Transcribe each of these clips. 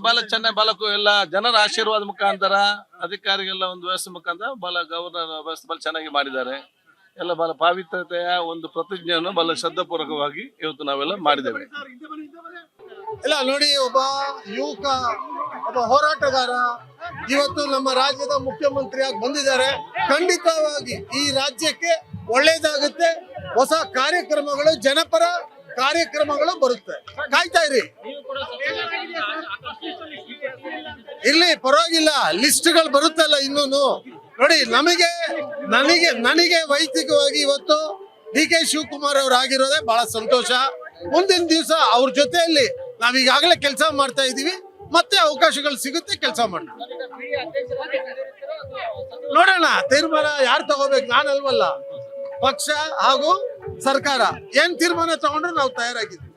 ಬಹಳ ಚೆನ್ನಾಗಿ ಎಲ್ಲ ಜನರ ಆಶೀರ್ವಾದ ಮುಖಾಂತರ ಅಧಿಕಾರಿಗಳ ಒಂದು ವ್ಯವಸ್ಥೆ ಮುಖಾಂತರ ಗವರ್ನರ್ ವ್ಯವಸ್ಥೆ ಬಹಳ ಚೆನ್ನಾಗಿ ಮಾಡಿದ್ದಾರೆ. ಎಲ್ಲ ಬಹಳ ಪಾವಿತ್ರತೆಯ ಒಂದು ಪ್ರತಿಜ್ಞೆಯನ್ನು ಬಹಳ ಶ್ರದ್ಧಾಪೂರ್ವಕವಾಗಿ ಇವತ್ತು ನಾವೆಲ್ಲ ಮಾಡಿದ್ದೇವೆ. ಇಲ್ಲ ನೋಡಿ, ಒಬ್ಬ ಯುವಕ, ಒಬ್ಬ ಹೋರಾಟಗಾರ ಇವತ್ತು ನಮ್ಮ ರಾಜ್ಯದ ಮುಖ್ಯಮಂತ್ರಿಯಾಗಿ ಬಂದಿದ್ದಾರೆ. ಖಂಡಿತವಾಗಿ ಈ ರಾಜ್ಯಕ್ಕೆ ಒಳ್ಳೇದಾಗುತ್ತೆ. ಹೊಸ ಕಾರ್ಯಕ್ರಮಗಳು, ಜನಪರ ಕಾರ್ಯಕ್ರಮಗಳು ಬರುತ್ತೆ. ಕಾಯ್ತಾ ಇರಿ. ಇಲ್ಲಿ ಪರವಾಗಿಲ್ಲ, ಲಿಸ್ಟ್ಗಳು ಬರುತ್ತಲ್ಲ ಇನ್ನೂನು. ನೋಡಿ, ನನಗೆ ವೈಯಕ್ತಿಕವಾಗಿ ಇವತ್ತು ಡಿ ಕೆ ಶಿವಕುಮಾರ್ ಅವರು ಆಗಿರೋದೇ ಬಹಳ ಸಂತೋಷ. ಮುಂದಿನ ದಿವಸ ಅವ್ರ ಜೊತೆಯಲ್ಲಿ ನಾವೀಗಾಗಲೇ ಕೆಲಸ ಮಾಡ್ತಾ ಇದೀವಿ. ಮತ್ತೆ ಅವಕಾಶಗಳು ಸಿಗುತ್ತೆ, ಕೆಲಸ ಮಾಡೋಣ. ನೋಡೋಣ, ತೀರ್ಮಾನ ಯಾರು ತಗೋಬೇಕು, ನಾನಲ್ವಲ್ಲ, ಪಕ್ಷ ಹಾಗೂ ಸರ್ಕಾರ ಏನ್ ತೀರ್ಮಾನ ತಗೊಂಡ್ರು ನಾವು ತಯಾರಾಗಿದ್ದೀವಿ.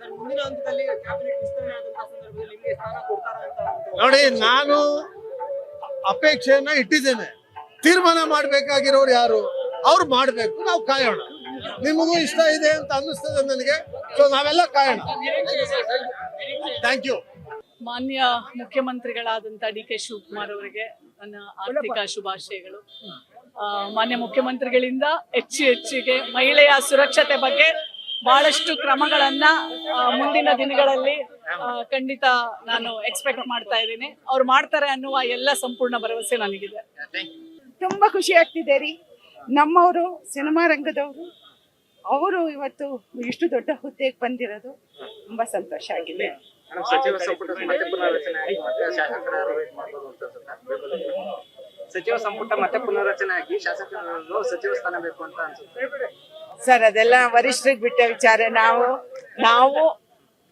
ನೋಡಿ, ನಾನು ಅಪೇಕ್ಷೆಯನ್ನ ಇಟ್ಟಿದ್ದೇನೆ. ತೀರ್ಮಾನ ಮಾಡ್ಬೇಕಾಗಿರೋರು ಯಾರು, ಅವ್ರು ಮಾಡ್ಬೇಕು, ನಾವು ಕಾಯೋಣ. ನಿಮಗೂ ಇಷ್ಟ ಇದೆ ಅಂತ ಅನ್ನಿಸ್ತದೆ ನನಗೆ, ಸೊ ನಾವೆಲ್ಲ ಕಾಯೋಣ. Thank you. ಮಾನ್ಯ ಮುಖ್ಯಮಂತ್ರಿಗಳಾದಂಥ ಡಿ ಕೆ ಶಿವಕುಮಾರ್ ಅವರಿಗೆ ನನ್ನ ಆರ್ಥಿಕ ಶುಭಾಶಯಗಳು. ಮಾನ್ಯ ಮುಖ್ಯಮಂತ್ರಿಗಳಿಂದ ಹೆಚ್ಚಿಗೆ ಮಹಿಳೆಯ ಸುರಕ್ಷತೆ ಬಗ್ಗೆ ಬಹಳಷ್ಟು ಕ್ರಮಗಳನ್ನ ಮುಂದಿನ ದಿನಗಳಲ್ಲಿ ಖಂಡಿತ ನಾನು ಎಕ್ಸ್ಪೆಕ್ಟ್ ಮಾಡ್ತಾ ಇದ್ದೀನಿ. ಅವ್ರು ಮಾಡ್ತಾರೆ ಅನ್ನುವ ಎಲ್ಲ ಸಂಪೂರ್ಣ ಭರವಸೆ ನನಗಿದೆ. ತುಂಬಾ ಖುಷಿ ಆಗ್ತಿದೆ ರೀ. ನಮ್ಮವರು ಸಿನಿಮಾ ರಂಗದವರು, ಅವರು ಇವತ್ತು ಇಷ್ಟು ದೊಡ್ಡ ಹುದ್ದೆಗೆ ಬಂದಿರೋದು ತುಂಬಾ ಸಂತೋಷ ಆಗಿದೆ. ಸಚಿವ ಸಂಪುಟ ಮತ್ತೆ ಪುನರ್ರಚನೆ ಆಗಿ ಶಾಸಕರು ಸಚಿವ ಸ್ಥಾನ ಬೇಕು ಅಂತ ಅನ್ಸುತ್ತೆ ಸರ್. ಅದೆಲ್ಲ ವರಿಷ್ಠರಿಗೆ ಬಿಟ್ಟ ವಿಚಾರ. ನಾವು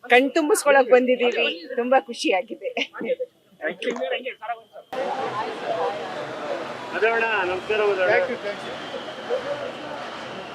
ಕಣ್ತುಂಬಿಸ್ಕೊಳಕ್ ಬಂದಿದ್ದೀವಿ. ತುಂಬಾ ಖುಷಿ ಆಗಿದೆ. ನಮಸ್ಕಾರ.